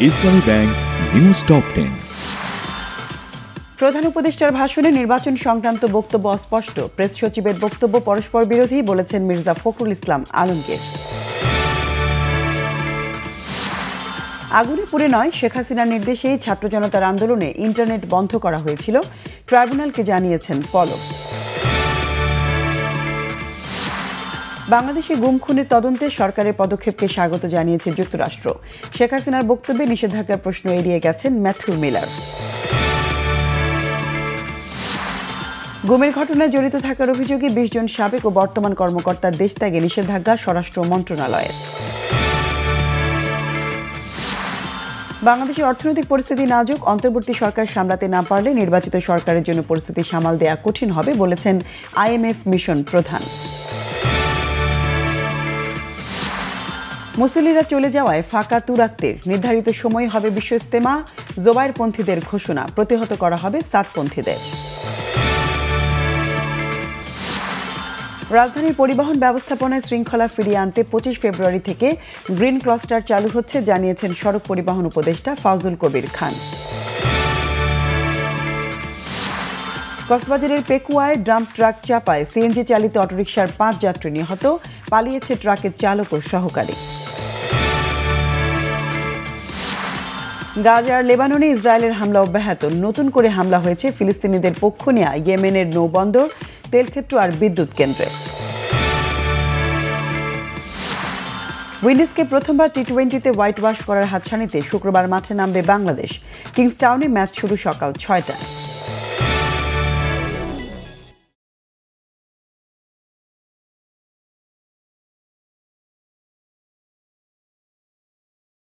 ইসলামী bank news top 10। প্রধান উপদেষ্টার ভাষণে নির্বাচন সংক্রান্ত বক্তব্য অস্পষ্ট, প্রেস সচিবের বক্তব্য পরস্পর বিরোধী বলেছেন মির্জা ফখরুল ইসলাম আলমগীর। আগুনে পুড়ে নয়, শেখ হাসিনার নির্দেশেই ছাত্র জনতার আন্দোলনে ইন্টারনেট বন্ধ করা হয়েছিল, ট্রাইব্যুনালকে জানিয়েছেন পলক। বাংলাদেশে গুম খুনের তদন্তে সরকারের পদক্ষেপকে স্বাগত জানিয়েছে যুক্তরাষ্ট্র। শেখ হাসিনার বক্তব্যে নিষেধাজ্ঞার প্রশ্ন এড়িয়ে গেছেন ম্যাথিউ মিলার। গুমের ঘটনায় জড়িত থাকার অভিযোগে ২০ জন সাবেক ও বর্তমান কর্মকর্তার দেশত্যাগে নিষেধাজ্ঞা স্বরাষ্ট্র মন্ত্রণালয়ের। বাংলাদেশের অর্থনৈতিক পরিস্থিতি নাজুক, অন্তর্বর্তী সরকার সামলাতে না পারলে নির্বাচিত সরকারের জন্য পরিস্থিতি সামাল দেয়া কঠিন হবে বলেছেন IMF মিশন প্রধান। মুসল্লিরা চলে যাওয়ায় ফাঁকা তুরাক্তের নির্ধারিত সময় হবে বিশ্ব ইজতেমা, জোবায়েরপন্থীদের ঘোষণা, প্রতিহত করা হবে সাদপন্থীদের। রাজধানীর পরিবহন ব্যবস্থাপনায় শৃঙ্খলা ফিরিয়ে আনতে ২৫ ফেব্রুয়ারি থেকে গ্রিন ক্লাস্টার চালু হচ্ছে জানিয়েছেন সড়ক পরিবহন উপদেষ্টা ফাউজুল কবির খান। কক্সবাজারের পেকুয়ায় ডাম্প ট্রাক চাপায় সিএনজি চালিত অটোরিকশার ৫ যাত্রী নিহত, পালিয়েছে ট্রাকের চালক ও সহকারী। গাজার লেবাননে ইসরায়েলের হামলা অব্যাহত, নতুন করে হামলা হয়েছে ফিলিস্তিনিদের পক্ষ নেয়া ইয়েমেনের নৌবন্দর, তেলক্ষেত্র আর বিদ্যুৎ কেন্দ্রে। উইন্ডিজকে প্রথমবার টি-20তে হোয়াইট ওয়াশ করার হাতছানিতে শুক্রবার মাঠে নামবে বাংলাদেশ। কিংসটাউনে ম্যাচ শুরু সকাল ৬টায়।